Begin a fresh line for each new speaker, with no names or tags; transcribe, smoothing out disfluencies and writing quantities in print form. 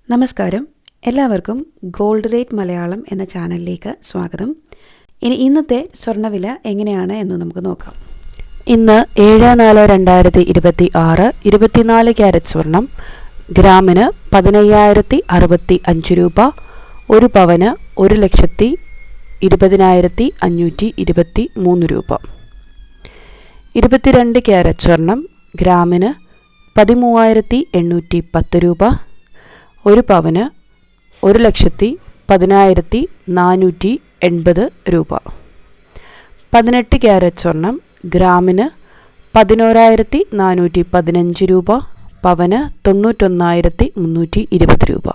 നമസ്കാരം, എല്ലാവർക്കും gold rate Malayalam എന്ന ചാനലിലേക്ക് സ്വാഗതം. ഇന്നത്തെ സ്വർണ്ണവില എങ്ങനെയാണ് എന്ന് നമുക്ക് നോക്കാം.
ഇന്ന് 7/4/2026 24 ക്യാരറ്റ് സ്വർണം ഗ്രാമിന് 15,065 രൂപ, ഒരു പവന് 1,20,523 രൂപ. 22 ക്യാരറ്റ് സ്വർണം ഗ്രാമിന് 13,810 രൂപ, ഒരു പവന് 1,10,480 രൂപ. 18 ക്യാരറ്റ് സ്വർണം ഗ്രാമിന് 11,415 രൂപ, പവന് 91,320 രൂപ.